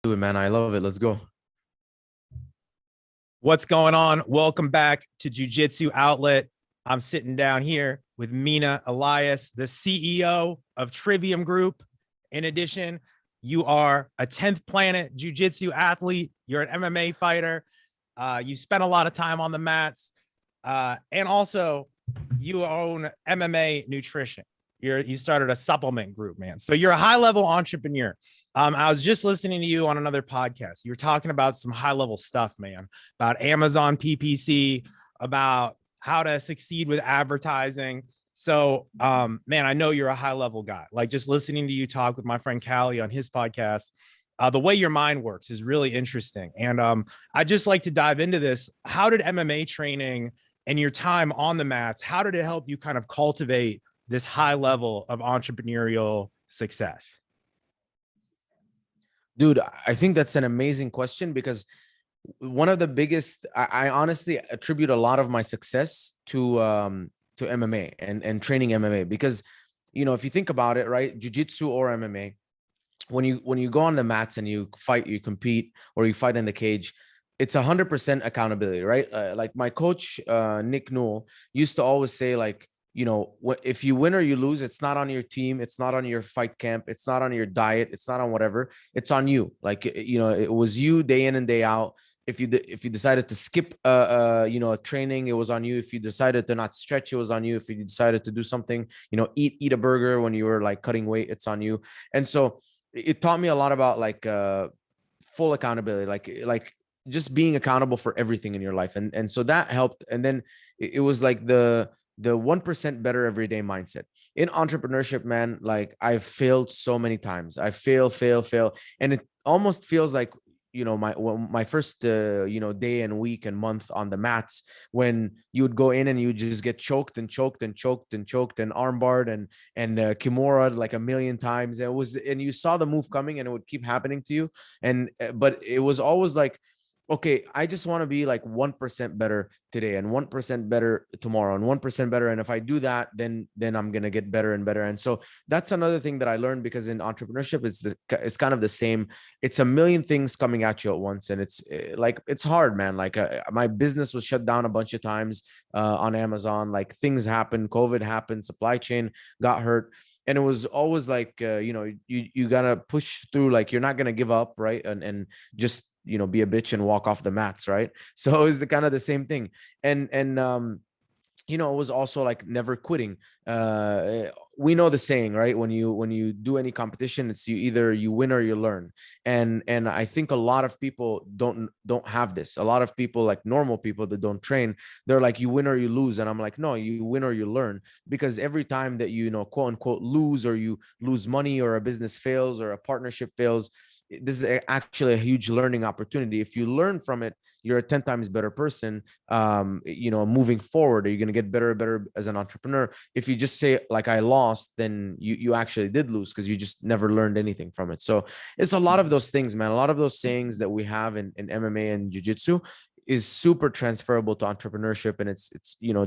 Do it, man. I love it. Let's go. What's going on? Welcome back to Jiu-Jitsu Outlet. I'm sitting down here with Mina Elias, the CEO of Trivium Group. In addition, you are a 10th Planet Jiu-Jitsu athlete. You're an MMA fighter. You spent a lot of time on the mats. And also, you own MMA Nutrition. You started a supplement group, man. So you're a high-level entrepreneur. I was just listening to you on another podcast. You were talking about some high-level stuff, man, about Amazon PPC, about how to succeed with advertising. So, man, I know you're a high-level guy. Like just listening to you talk with my friend Callie on his podcast, the way your mind works is really interesting. And I'd just like to dive into this. How did MMA training and your time on the mats, how did it help you kind of cultivate this high level of entrepreneurial success? Dude, I think that's an amazing question because one of the biggest, I honestly attribute a lot of my success to MMA and training MMA because, if you think about it, right, jiu-jitsu or MMA, when you go on the mats and you fight, you compete, or you fight in the cage, it's 100% accountability, right? Like my coach, Nick Newell, used to always say, like, if you win or you lose, it's not on your team, it's not on your fight camp, it's not on your diet, it's not on whatever, it's on you. Like, it was you day in and day out. If you decided to skip a training, it was on you. If you decided to not stretch, it was on you. If you decided to do something, eat a burger when you were like cutting weight, it's on you. And so it taught me a lot about like full accountability, like just being accountable for everything in your life. And so that helped. And then it was like the 1% better everyday mindset in entrepreneurship, man. Like I've failed so many times. I fail. And it almost feels like, my first, day and week and month on the mats, when you would go in and you would just get choked and armbarred and kimura like a million times. And you saw the move coming and it would keep happening to you. But it was always like, okay, I just want to be like 1% better today and 1% better tomorrow and 1% better. And if I do that, then I'm going to get better and better. And so that's another thing that I learned, because in entrepreneurship, it's kind of the same. It's a million things coming at you at once. And it's hard, man. Like my business was shut down a bunch of times on Amazon. Like things happened, COVID happened, supply chain got hurt. And it was always like, you gotta push through. Like you're not gonna give up, right? And just be a bitch and walk off the mats, right? So it's the kind of the same thing. And it was also like never quitting. We know the saying, right? When you do any competition, it's either you win or you learn. And I think a lot of people don't have this. A lot of people, like normal people that don't train, they're like, you win or you lose. And I'm like, no, you win or you learn. Because every time that quote unquote lose, or you lose money, or a business fails, or a partnership fails, this is actually a huge learning opportunity. If you learn from it, you're a 10 times better person. Moving forward, are you going to get better and better as an entrepreneur? If you just say like I lost, then you actually did lose, because you just never learned anything from it. So it's a lot of those things, man. A lot of those sayings that we have in MMA and jiu-jitsu is super transferable to entrepreneurship, and it's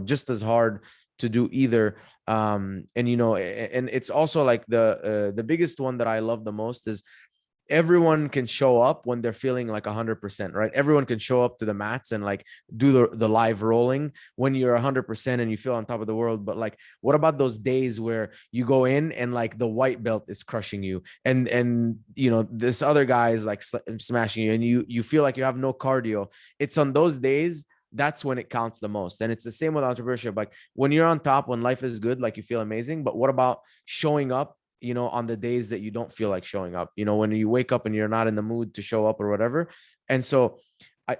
just as hard to do either. And it's also like the biggest one that I love the most is, everyone can show up when they're feeling like 100%, right? Everyone can show up to the mats and like do the live rolling when you're 100% and you feel on top of the world. But like, what about those days where you go in and like the white belt is crushing you, and this other guy is like smashing you, and you feel like you have no cardio? It's on those days, that's when it counts the most. And it's the same with entrepreneurship. Like when you're on top, when life is good, like you feel amazing. But what about showing up on the days that you don't feel like showing up, when you wake up and you're not in the mood to show up or whatever? And so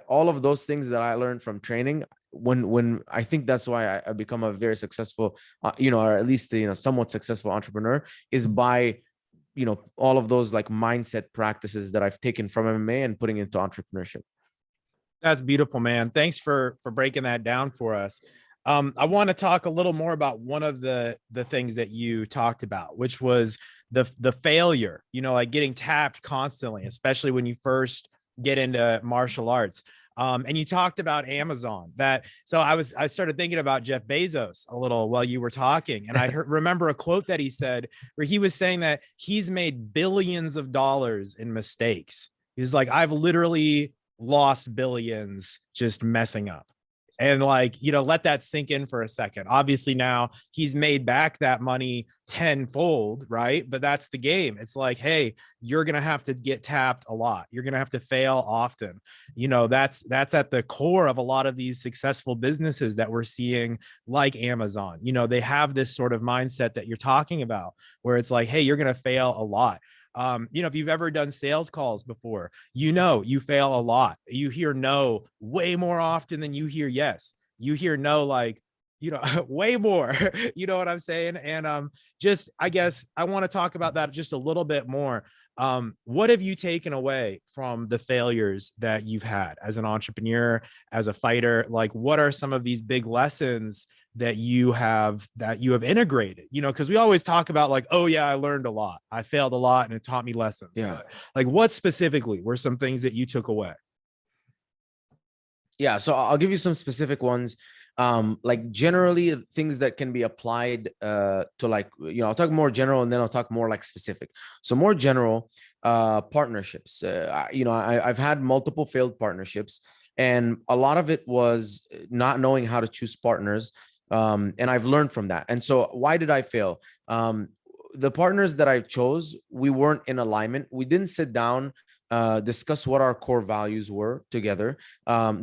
all of those things that I learned from training, when I think that's why I become a very successful, or at least, somewhat successful entrepreneur, is by, all of those like mindset practices that I've taken from MMA and putting into entrepreneurship. That's beautiful, man. Thanks for breaking that down for us. I want to talk a little more about one of the things that you talked about, which was the failure, like getting tapped constantly, especially when you first get into martial arts. And you talked about Amazon. So I started thinking about Jeff Bezos a little while you were talking, and I remember a quote that he said where he was saying that he's made billions of dollars in mistakes. He's like, I've literally lost billions just messing up. And like, you know, let that sink in for a second. Obviously now he's made back that money tenfold, right? But that's the game. It's like, hey, you're going to have to get tapped a lot. You're going to have to fail often. You know, that's at the core of a lot of these successful businesses that we're seeing, like Amazon. You know, they have this sort of mindset that you're talking about, where it's like, hey, you're going to fail a lot. You know, if you've ever done sales calls before, you know, you fail a lot. You hear no way more often than you hear yes. You hear no, like, you know, way more, you know what I'm saying? And just, I guess I want to talk about that just a little bit more. What have you taken away from the failures that you've had as an entrepreneur, as a fighter? Like, what are some of these big lessons that you have integrated? You know, because we always talk about like, oh yeah, I learned a lot, I failed a lot, and it taught me lessons. Yeah. But like, what specifically were some things that you took away? Yeah. So I'll give you some specific ones. Like generally things that can be applied to, like, you know, I'll talk more general and then I'll talk more like specific. So more general, partnerships. You know, I've had multiple failed partnerships, and a lot of it was not knowing how to choose partners. And I've learned from that. And so why did I fail? The partners that I chose, we weren't in alignment. We didn't sit down, discuss what our core values were together,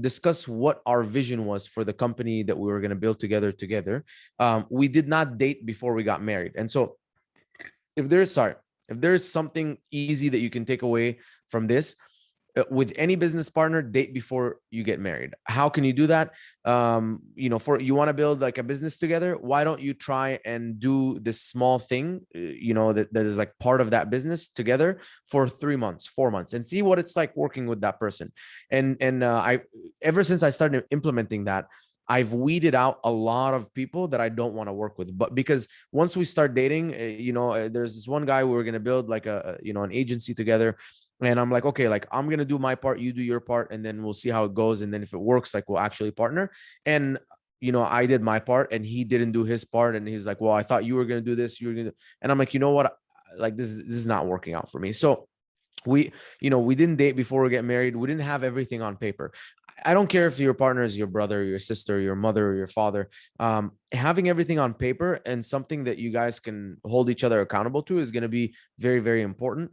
discuss what our vision was for the company that we were going to build together. We did not date before we got married. And so if there's something easy that you can take away from this, with any business partner, date before you get married. How can you do that? You know, for you want to build like a business together, why don't you try and do this small thing, you know, that is like part of that business together for 3 months, 4 months, and see what it's like working with that person. And I, ever since I started implementing that, I've weeded out a lot of people that I don't want to work with. But because once we start dating, you know, there's this one guy, we were going to build like you know, an agency together. And I'm like, okay, like I'm going to do my part, you do your part, and then we'll see how it goes. And then if it works, like we'll actually partner. And, you know, I did my part and he didn't do his part. And he's like, well, I thought you were going to do this. You were going to, and I'm like, you know what? Like this is not working out for me. So we, you know, we didn't date before we get married. We didn't have everything on paper. I don't care if your partner is your brother, your sister, your mother, or your father. Having everything on paper and something that you guys can hold each other accountable to is going to be very, very important.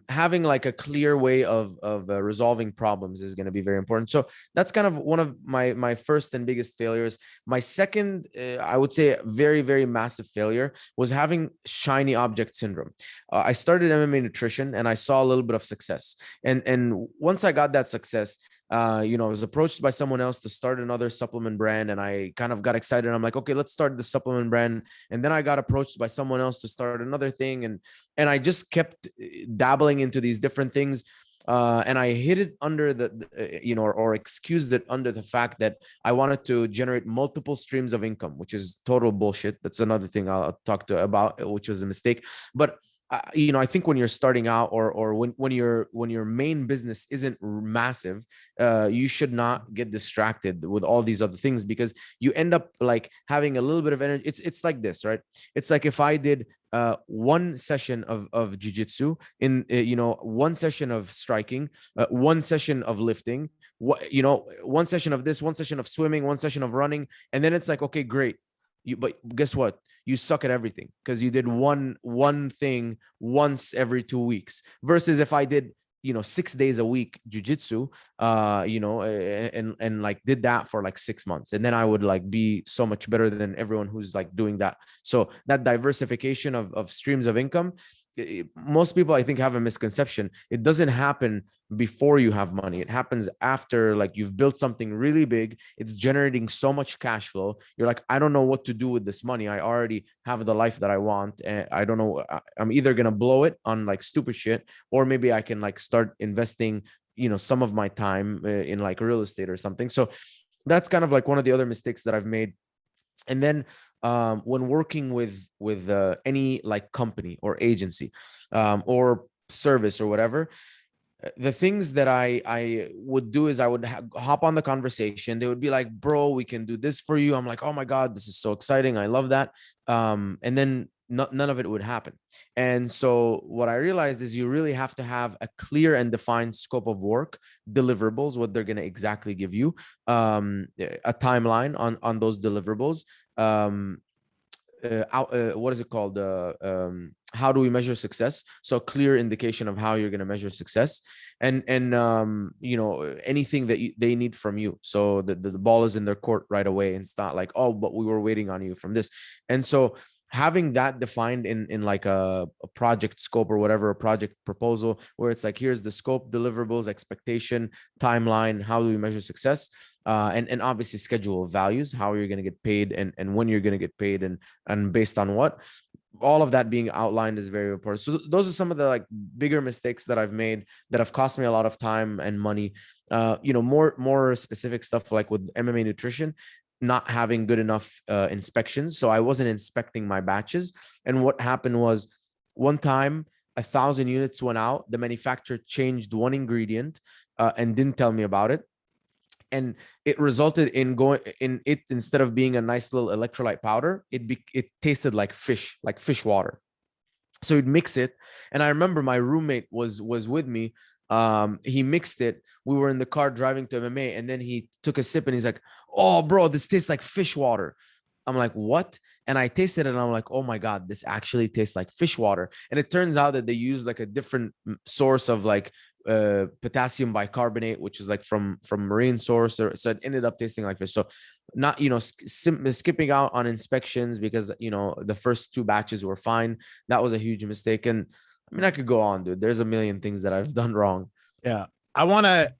Having like a clear way of resolving problems is going to be very important. So that's kind of one of my first and biggest failures. My second, I would say, very, very massive failure was having shiny object syndrome. I started MMA nutrition and I saw a little bit of success, and once I got that success, you know, I was approached by someone else to start another supplement brand, and I kind of got excited. I'm like, okay, let's start the supplement brand. And then I got approached by someone else to start another thing, and I just kept dabbling into these different things. And I hid it under you know, or excused it under the fact that I wanted to generate multiple streams of income, which is total bullshit. That's another thing I'll talk to about, which was a mistake. But you know, I think when you're starting out, or when your main business isn't massive, you should not get distracted with all these other things, because you end up like having a little bit of energy. It's like this, right? It's like if I did one session of jiu-jitsu, in you know, one session of striking, one session of lifting, what, you know, one session of this, one session of swimming, one session of running, and then it's like, okay, great. But guess what? You suck at everything because you did one thing once every 2 weeks. Versus if I did, you know, 6 days a week jujitsu, you know, and like did that for like 6 months, and then I would like be so much better than everyone who's like doing that. So that diversification of streams of income, most people I think have a misconception. It doesn't happen before you have money. It happens after, like, you've built something really big. It's generating so much cash flow. You're like, I don't know what to do with this money. I already have the life that I want, and I don't know. I'm either gonna blow it on like stupid shit, or maybe I can like start investing, you know, some of my time in like real estate or something. So that's kind of like one of the other mistakes that I've made. And then when working with any like company or agency, or service or whatever, the things that I would do is I would hop on the conversation. They would be like, bro, we can do this for you. I'm like, oh my God, this is so exciting. I love that. And then none of it would happen. And so what I realized is you really have to have a clear and defined scope of work, deliverables, what they're going to exactly give you, a timeline on those deliverables. What is it called? How do we measure success? So a clear indication of how you're going to measure success, and anything that they need from you, so the ball is in their court right away. And it's not like, oh, but we were waiting on you from this. And so having that defined in like a project scope or whatever, a project proposal, where it's like, here's the scope, deliverables, expectation, timeline, how do we measure success, and obviously schedule of values, how you're going to get paid, and when you're going to get paid, and based on what. All of that being outlined is very important. So those are some of the like bigger mistakes that I've made that have cost me a lot of time and money. More specific stuff like with MMA nutrition, not having good enough inspections. So I wasn't inspecting my batches. And what happened was, one time 1,000 units went out. The manufacturer changed one ingredient and didn't tell me about it. And it resulted in going in it, instead of being a nice little electrolyte powder, it tasted like fish water. So you'd mix it. And I remember my roommate was with me. He mixed it. We were in the car driving to MMA, and then he took a sip and he's like, oh bro, this tastes like fish water. I'm like, what? And I tasted it and I'm like, oh my God, this actually tastes like fish water. And it turns out that they use like a different source of like potassium bicarbonate, which is like from marine source. So it ended up tasting like fish. So not, skipping out on inspections because, the first 2 batches were fine. That was a huge mistake. And I mean, I could go on, dude. There's a million things that I've done wrong. Yeah. I want to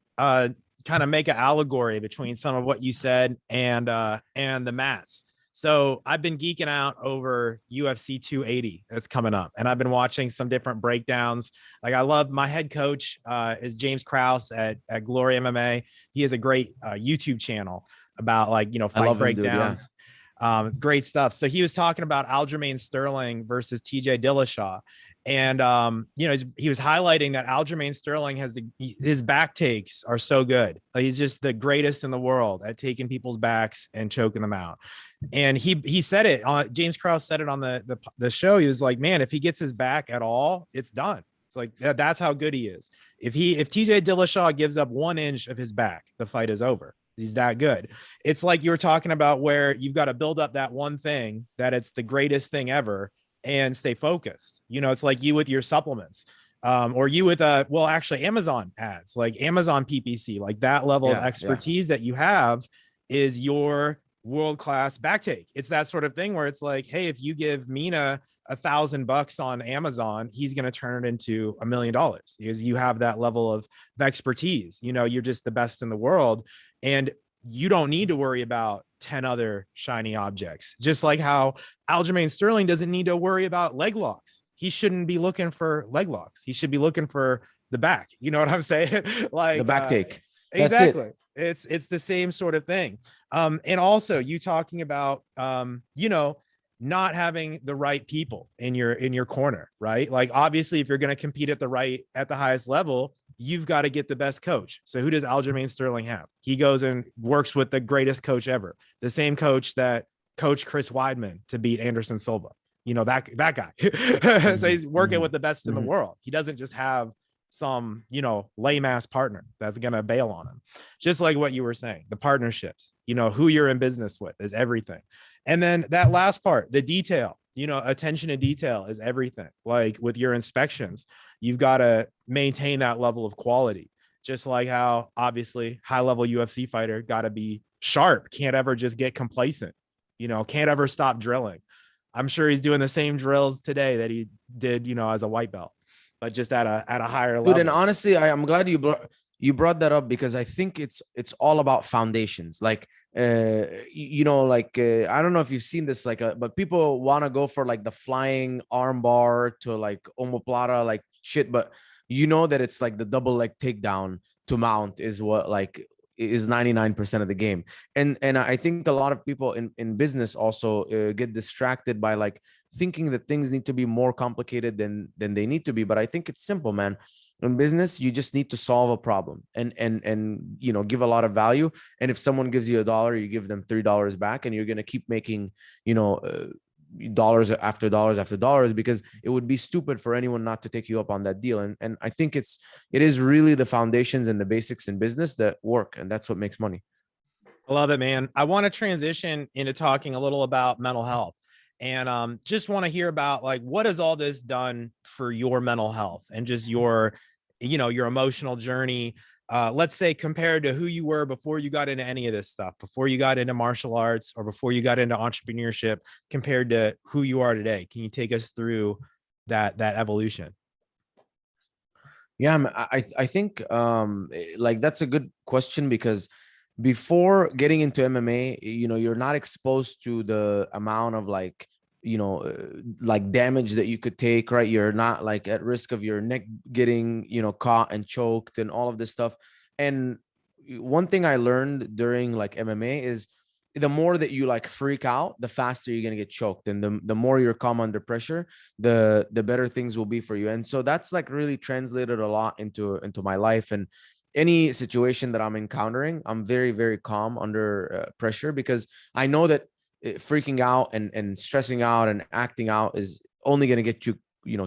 kind of make an allegory between some of what you said and the mats. So I've been geeking out over UFC 280 that's coming up, and I've been watching some different breakdowns. Like, I love, my head coach is James Krause at Glory MMA. He has a great YouTube channel about fight breakdowns. Dude, yeah. It's great stuff. So he was talking about Aljamain Sterling versus TJ Dillashaw. And, he was highlighting that Aljamain Sterling his back takes are so good. Like, he's just the greatest in the world at taking people's backs and choking them out. And he said it on, James Krause said it on the show. He was like, man, if he gets his back at all, it's done. It's like, that's how good he is. If TJ Dillashaw gives up 1 inch of his back, the fight is over. He's that good. It's like you were talking about, where you've got to build up that one thing that it's the greatest thing ever and stay focused. It's like you with your supplements, or you with actually Amazon ads, like Amazon PPC, like that level of expertise that you have is your world-class back take. It's that sort of thing where it's like, hey, if you give Mina $1,000 on Amazon, he's going to turn it into $1 million because you have that level of expertise. You're just the best in the world, and you don't need to worry about 10 other shiny objects. Just like how Aljamain Sterling doesn't need to worry about leg locks. He shouldn't be looking for leg locks. He should be looking for the back. You know what I'm saying? Like the back take. That's exactly. It's the same sort of thing. And also you talking about, not having the right people in your corner, right? Like, obviously, if you're going to compete at the highest level, you've got to get the best coach. So who does Aljamain Sterling have? He goes and works with the greatest coach ever, the same coach that coached Chris Weidman to beat Anderson Silva. That guy. So he's working with the best in the world. He doesn't just have some, lame ass partner that's going to bail on him. Just like what you were saying, the partnerships, who you're in business with is everything. And then that last part, the detail, attention to detail is everything. Like with your inspections, you've got to maintain that level of quality, just like how obviously high level UFC fighter got to be sharp. Can't ever just get complacent, can't ever stop drilling. I'm sure he's doing the same drills today that he did, as a white belt, but just at a higher level. Dude, and honestly, I'm glad you brought that up, because I think it's all about foundations. Like, I don't know if you've seen this, but people want to go for like the flying arm bar to like omoplata, like shit. But that it's like the double leg takedown to mount is what is 99% of the game. And I think a lot of people in business also get distracted by like thinking that things need to be more complicated than they need to be. But I think it's simple, man. In business, you just need to solve a problem and give a lot of value. And if someone gives you $1, you give them $3 back, and you're going to keep making, dollars after dollars after dollars, because it would be stupid for anyone not to take you up on that deal. And I think it is really the foundations and the basics in business that work, and that's what makes money. I love it, man. I want to transition into talking a little about mental health, and just want to hear about, like, what has all this done for your mental health and just your, your emotional journey. Let's say compared to who you were before you got into any of this stuff, before you got into martial arts or before you got into entrepreneurship, compared to who you are today. Can you take us through that evolution? Yeah, I think like that's a good question, because before getting into MMA, you're not exposed to the amount of like, like damage that you could take, right? You're not like at risk of your neck getting, caught and choked and all of this stuff. And one thing I learned during like MMA is the more that you like freak out, the faster you're going to get choked. And the more you're calm under pressure, the better things will be for you. And so that's like really translated a lot into my life. And any situation that I'm encountering, I'm very, very calm under pressure, because I know that freaking out and stressing out and acting out is only going to get you,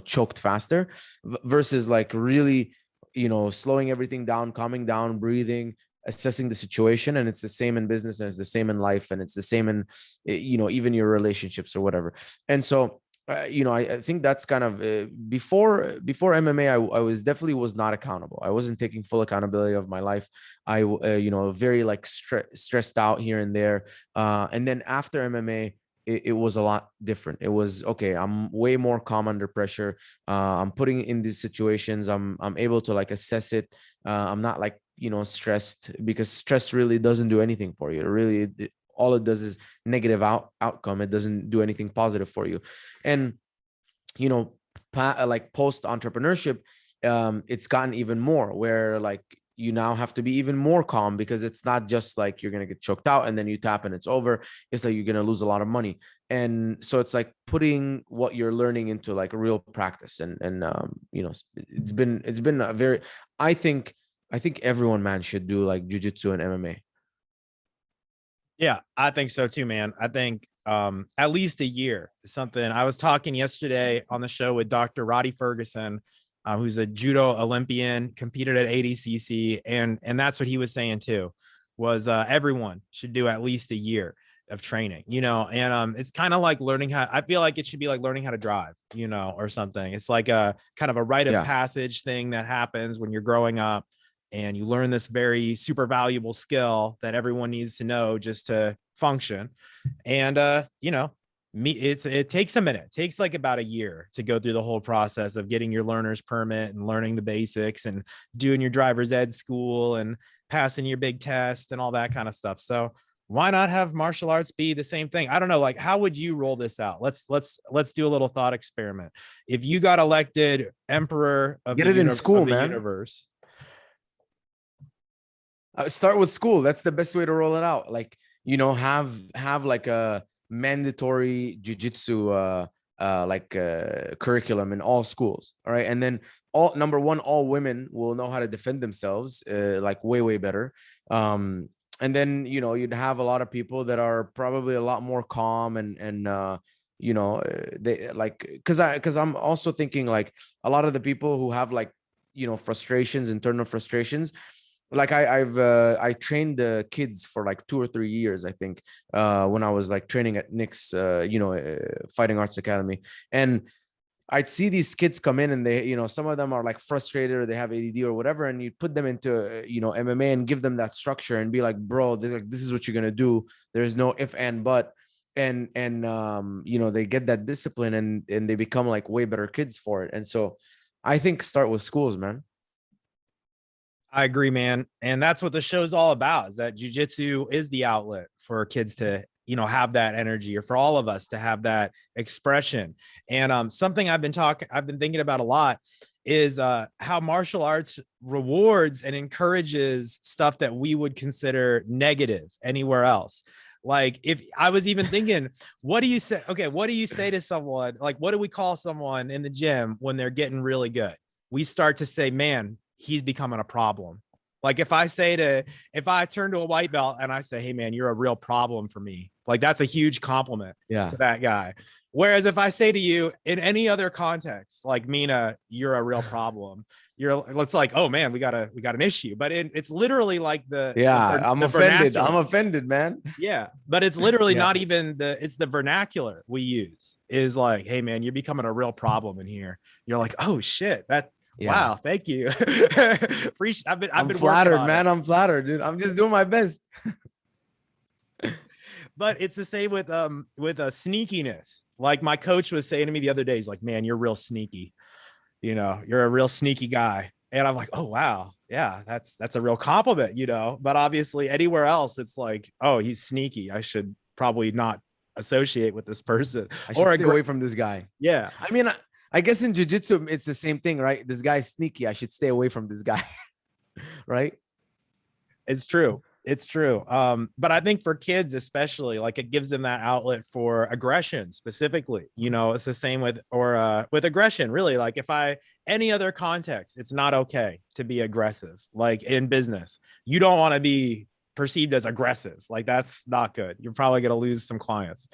choked faster, versus like really, slowing everything down, calming down, breathing, assessing the situation. And it's the same in business, and it's the same in life, and it's the same in, even your relationships or whatever. And so I think that's kind of before MMA, I was definitely was not accountable. I wasn't taking full accountability of my life. I very like stressed out here and there. And then after MMA, it was a lot different. It was okay. I'm way more calm under pressure. I'm putting in these situations. I'm able to like assess it. I'm not like stressed, because stress really doesn't do anything for you. All it does is negative outcome. It doesn't do anything positive for you. And like post entrepreneurship, it's gotten even more, where like you now have to be even more calm, because it's not just like you're gonna get choked out and then you tap and it's over. It's like you're gonna lose a lot of money. And so it's like putting what you're learning into like real practice. And it's been a very, I think everyone, man, should do like jiu-jitsu and MMA. Yeah, I think so too, man. I think at least a year is something. I was talking yesterday on the show with Dr. Roddy Ferguson, who's a judo Olympian, competed at ADCC, and that's what he was saying too, was everyone should do at least a year of training, and it's kind of like learning how, I feel like it should be like learning how to drive, or something. It's like a kind of a rite of passage thing that happens when you're growing up, and you learn this very super valuable skill that everyone needs to know just to function. And it takes a minute. It takes like about a year to go through the whole process of getting your learner's permit and learning the basics and doing your driver's ed school and passing your big test and all that kind of stuff. So why not have martial arts be the same thing? I don't know. Like, how would you roll this out? Let's do a little thought experiment. If you got elected emperor of Get it in school, man. Universe. Start with school. That's the best way to roll it out. Like, have like a mandatory jiu-jitsu curriculum in all schools. All right. And then number one, all women will know how to defend themselves like way better. And then you'd have a lot of people that are probably a lot more calm and they like, because I'm also thinking like a lot of the people who have like frustrations, internal frustrations. Like I trained the kids for like 2 or 3 years, I think, when I was like training at Nick's, Fighting Arts Academy. And I'd see these kids come in and they, some of them are like frustrated or they have ADD or whatever. And you put them into, MMA and give them that structure and be like, bro, like, this is what you're going to do. There's no if and but. And they get that discipline and they become like way better kids for it. And so I think start with schools, man. I agree, man. And that's what the show's all about, is that jiu-jitsu is the outlet for kids to, have that energy, or for all of us to have that expression. And something I've been thinking about a lot is how martial arts rewards and encourages stuff that we would consider negative anywhere else. Like, if I was even thinking, what do you say? Okay, what do you say to someone? Like, what do we call someone in the gym when they're getting really good? We start to say, man, he's becoming a problem. Like, if I turn to a white belt and I say, hey man, you're a real problem for me, like that's a huge compliment to that guy. Whereas if I say to you in any other context, like Mina, you're a real problem. It's like, oh man, we got an issue. But it's literally like Yeah, I'm the offended. I'm vernacular. offended, man. Yeah, but it's literally Yeah, not even it's the vernacular we use is like, hey man, you're becoming a real problem in here. You're like, oh shit, yeah. wow, thank you. I've I'm been working flattered, on it. man. I'm flattered, dude. I'm just doing my best. But it's the same with a sneakiness. Like my coach was saying to me the other day, he's like, man, you're real sneaky. You're a real sneaky guy. And I'm like, oh wow, yeah, that's a real compliment, But obviously anywhere else, it's like, oh, he's sneaky. I should probably not associate with this person. I should Or stay away from this guy. yeah, I mean, I guess in jiu-jitsu, it's the same thing, right? This guy's sneaky. I should stay away from this guy, right? it's true. It's true. But I think for kids, especially, like it gives them that outlet for aggression specifically. It's the same with aggression, really. Like if any other context, it's not okay to be aggressive. Like in business, you don't want to be perceived as aggressive. Like that's not good. You're probably going to lose some clients.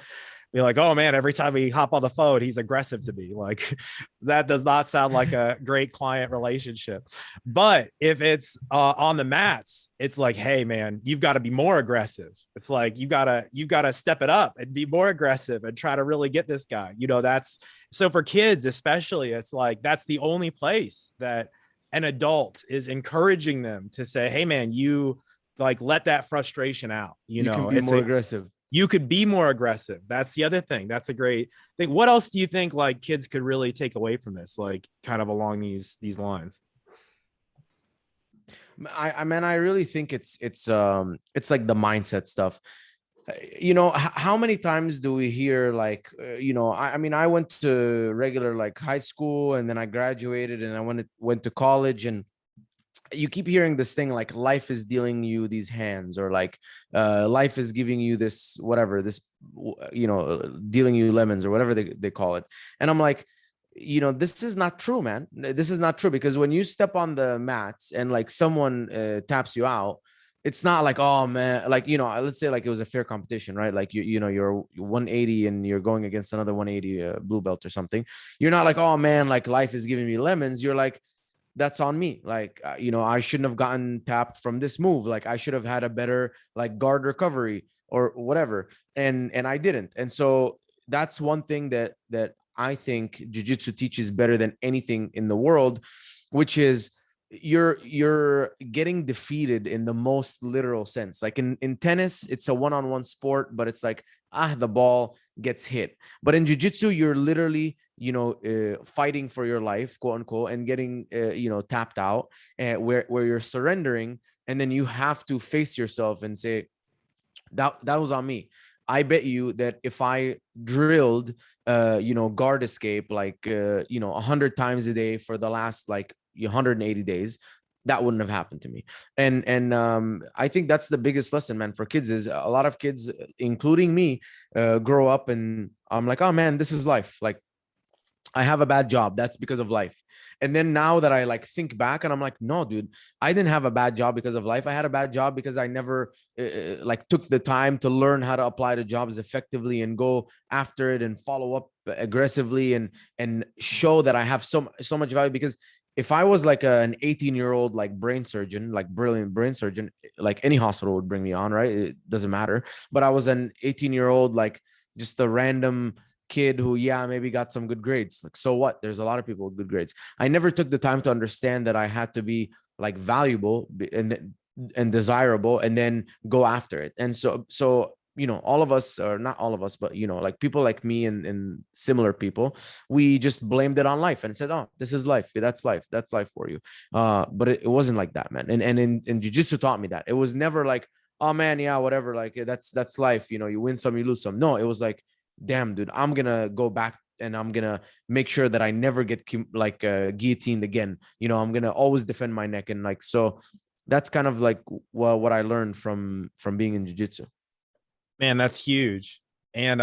Be like, oh man, every time we hop on the phone, he's aggressive to me. Like that does not sound like a great client relationship. But if it's on the mats, it's like, hey man, you've got to be more aggressive. It's like you gotta step it up and be more aggressive and try to really get this guy. That's so for kids, especially, it's like that's the only place that an adult is encouraging them to say, hey man, you like let that frustration out. You can be more aggressive. You could be more aggressive. That's the other thing. That's a great thing. What else do you think like kids could really take away from this, like kind of along these lines? I mean, I really think it's like the mindset stuff. How many times do we hear like, I mean, I went to regular like high school and then I graduated and I went to college, and you keep hearing this thing like life is dealing you these hands, or like life is giving you this whatever, this dealing you lemons or whatever they call it. And I'm like, this is not true, man. This is not true, because when you step on the mats and like someone taps you out, it's not like, oh man, like, let's say like it was a fair competition, right? Like you're 180 and you're going against another 180 blue belt or something. You're not like, oh man, like life is giving me lemons. You're like, that's on me. Like, I shouldn't have gotten tapped from this move. Like I should have had a better like guard recovery or whatever. And I didn't. And so that's one thing that I think jiu-jitsu teaches better than anything in the world, which is you're getting defeated in the most literal sense. Like in tennis, it's a one-on-one sport, but it's like, the ball gets hit. But in jiu-jitsu, you're literally fighting for your life, quote unquote, and getting tapped out, where you're surrendering, and then you have to face yourself and say, that was on me. I bet you that if I drilled guard escape like 100 times a day for the last like 180 days, that wouldn't have happened to me. And I think that's the biggest lesson, man, for kids. Is a lot of kids, including me, grow up and I'm like, oh man, this is life. Like I have a bad job. That's because of life. And then now that I like think back and I'm like, no, dude, I didn't have a bad job because of life. I had a bad job because I never like took the time to learn how to apply to jobs effectively and go after it and follow up aggressively and show that I have so much value. Because if I was like an 18-year-old like brain surgeon, like brilliant brain surgeon, like any hospital would bring me on, right? It doesn't matter. But I was an 18-year-old, like just a random kid who maybe got some good grades. Like, so what? There's a lot of people with good grades. I never took the time to understand that I had to be like valuable and desirable and then go after it. And so all of us, or not all of us, but like people like me and similar people, we just blamed it on life and said, oh, this is life, that's life for you. But it wasn't like that, man. And in jiu-jitsu taught me that. It was never like, oh man, yeah, whatever, like that's life, you win some, you lose some. No, it was like, damn, dude, I'm gonna go back and I'm gonna make sure that I never get like guillotined again. I'm gonna always defend my neck. And like, so that's kind of like what I learned from being in jiu-jitsu. Man, that's huge. And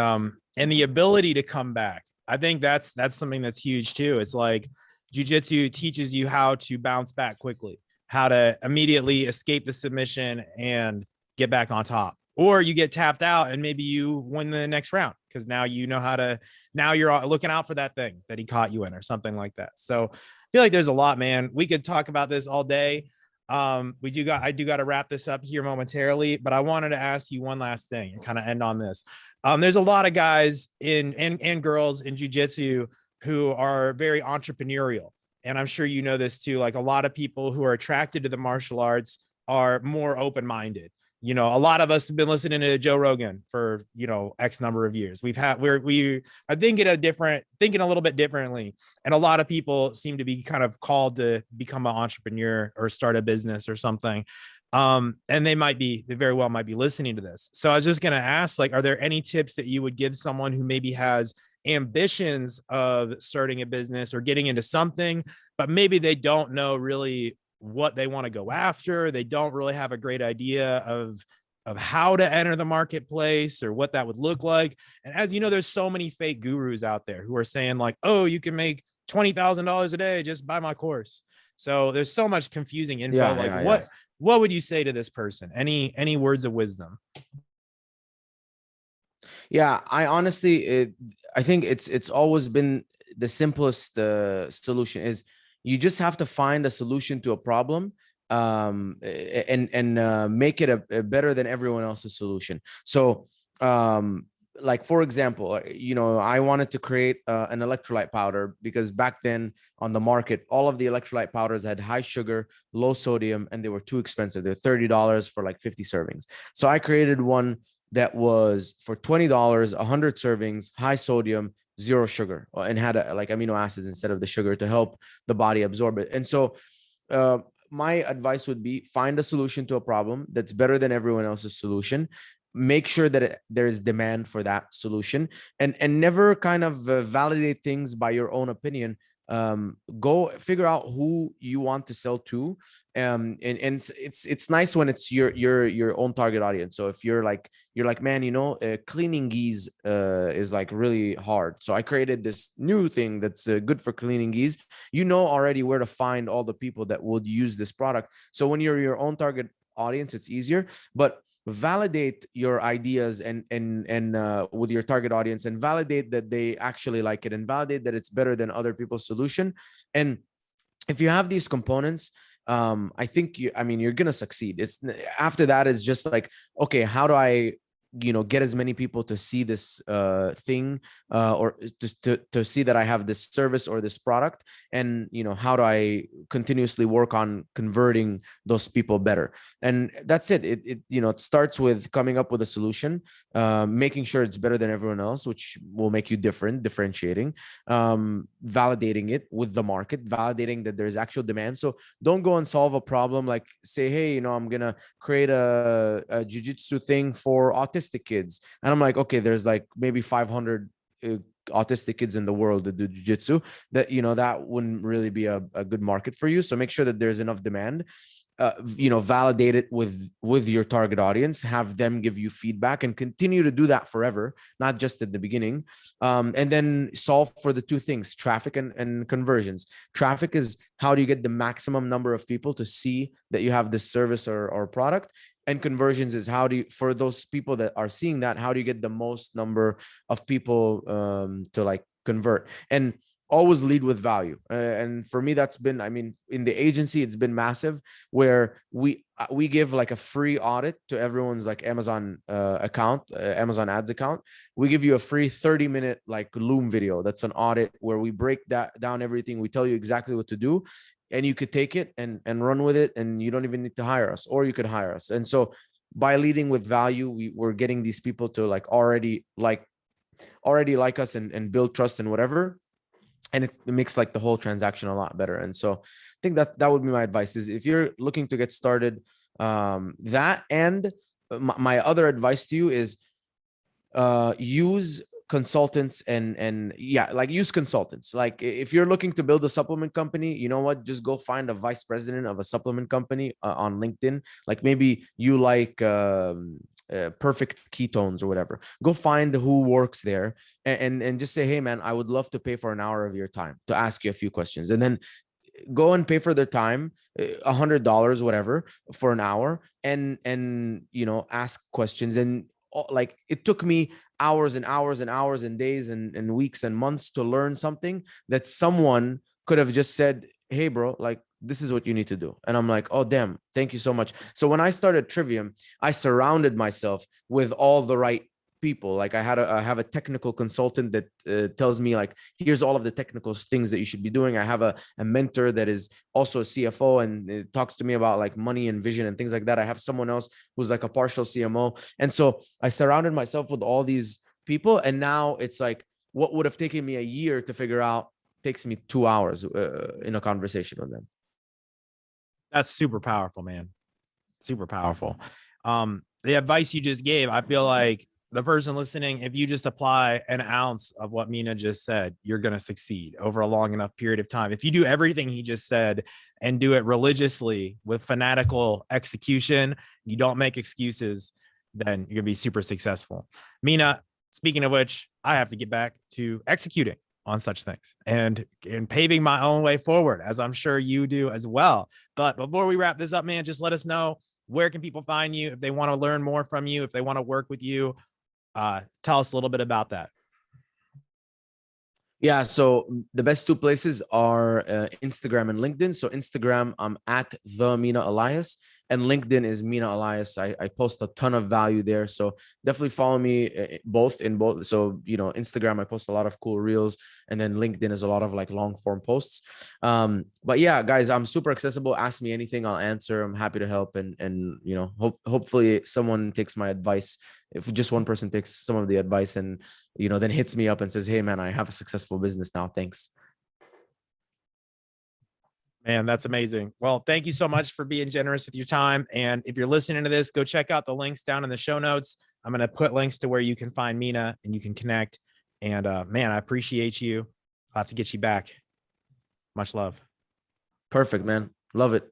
the ability to come back. I think that's something that's huge too. It's like jiu-jitsu teaches you how to bounce back quickly, how to immediately escape the submission and get back on top. or you get tapped out and maybe you win the next round because now you know how to, now you're looking out for that thing that he caught you in or something like that. So I feel like there's a lot, man. We could talk about this all day. I do got to wrap this up here momentarily, but I wanted to ask you one last thing and kind of end on this. There's a lot of guys and girls in jiu-jitsu who are very entrepreneurial. And I'm sure you know this too. Like a lot of people who are attracted to the martial arts are more open-minded. You know, a lot of us have been listening to Joe Rogan for, you know, X number of years. We are thinking a little bit differently. And a lot of people seem to be kind of called to become an entrepreneur or start a business or something. And they very well might be listening to this. So I was just going to ask, like, are there any tips that you would give someone who maybe has ambitions of starting a business or getting into something, but maybe they don't know really what they want to go after? They don't really have a great idea of how to enter the marketplace or what that would look like. And as you know, there's so many fake gurus out there who are saying like, oh, you can make $20,000 a day, just buy my course. So there's so much confusing info. What would you say to this person? Any words of wisdom? Yeah, I think it's always been the simplest solution is you just have to find a solution to a problem, and make it a better than everyone else's solution. So like for example, I wanted to create an electrolyte powder because back then on the market, all of the electrolyte powders had high sugar, low sodium, and they were too expensive. They're $30 for like 50 servings. So I created one that was for $20, 100 servings, high sodium, zero sugar, and had like amino acids instead of the sugar to help the body absorb it. And so my advice would be find a solution to a problem that's better than everyone else's solution. Make sure that there is demand for that solution, and never kind of validate things by your own opinion. Go figure out who you want to sell to, and it's nice when it's your own target audience. So if you're like man, cleaning geese is like really hard, so I created this new thing that's good for cleaning geese. Already where to find all the people that would use this product. So when you're your own target audience, it's easier. But validate your ideas and with your target audience, and validate that they actually like it, and validate that it's better than other people's solution. And if you have these components, I think you're gonna succeed. It's after that is just like, okay, how do I get as many people to see this thing, or just to see that I have this service or this product, and how do I continuously work on converting those people better. And that's it. It starts with coming up with a solution, making sure it's better than everyone else, which will make you differentiating, validating it with the market, validating that there's actual demand. So don't go and solve a problem like say, hey, I'm gonna create a jiu-jitsu thing for autistic kids, and I'm like, okay, there's like maybe 500 autistic kids in the world that do jiu-jitsu. That wouldn't really be a good market for you. So make sure that there's enough demand. Validate it with your target audience, have them give you feedback, and continue to do that forever, not just at the beginning. And then solve for the two things, traffic and conversions. Traffic is how do you get the maximum number of people to see that you have this service or product, and conversions is how do you, for those people that are seeing that, how do you get the most number of people to like convert. And always lead with value. And for me, that's been, in the agency, it's been massive, where we give like a free audit to everyone's like Amazon account, Amazon ads account. We give you a free 30-minute like Loom video. That's an audit where we break that down, everything. We tell you exactly what to do, and you could take it and run with it. And you don't even need to hire us, or you could hire us. And so by leading with value, we're getting these people to like already like us and build trust and whatever. And it makes like the whole transaction a lot better. And so I think that would be my advice, is if you're looking to get started, that, and my other advice to you is use consultants and use consultants. Like if you're looking to build a supplement company, just go find a vice president of a supplement company on LinkedIn. Like maybe you like perfect ketones or whatever. Go find who works there and just say, hey man, I would love to pay for an hour of your time to ask you a few questions. And then go and pay for their time, $100, whatever, for an hour, and you know, ask questions. And like, it took me hours and hours and hours and days and weeks and months to learn something that someone could have just said, hey bro, like, this is what you need to do. And I'm like, oh damn, thank you so much. So when I started Trivium, I surrounded myself with all the right people. Like, I have a technical consultant that tells me, like, here's all of the technical things that you should be doing. I have a mentor that is also a CFO, and it talks to me about like money and vision and things like that. I have someone else who's like a partial CMO. And so I surrounded myself with all these people. And now it's like, what would have taken me a year to figure out takes me 2 hours in a conversation with them. That's super powerful, man. Super powerful. The advice you just gave, I feel like the person listening, if you just apply an ounce of what Mina just said, you're going to succeed over a long enough period of time. If you do everything he just said and do it religiously with fanatical execution, you don't make excuses, then you're going to be super successful. Mina, speaking of which, I have to get back to executing on such things and paving my own way forward, as I'm sure you do as well. But before we wrap this up, man, just let us know, where can people find you if they want to learn more from you, if they want to work with you? Tell us a little bit about that. Yeah, so the best two places are Instagram and LinkedIn. So Instagram, I'm at the Mina Elias, and LinkedIn is Mina Elias. I post a ton of value there, so definitely follow me both. So, you know, Instagram, I post a lot of cool reels, and then LinkedIn is a lot of like long form posts. But yeah, guys, I'm super accessible. Ask me anything, I'll answer. I'm happy to help, and you know, hopefully someone takes my advice. If just one person takes some of the advice and, you know, then hits me up and says, hey man, I have a successful business now, thanks. Man, that's amazing. Well, thank you so much for being generous with your time. And if you're listening to this, go check out the links down in the show notes. I'm going to put links to where you can find Mina and you can connect. And man, I appreciate you. I'll have to get you back. Much love. Perfect, man. Love it.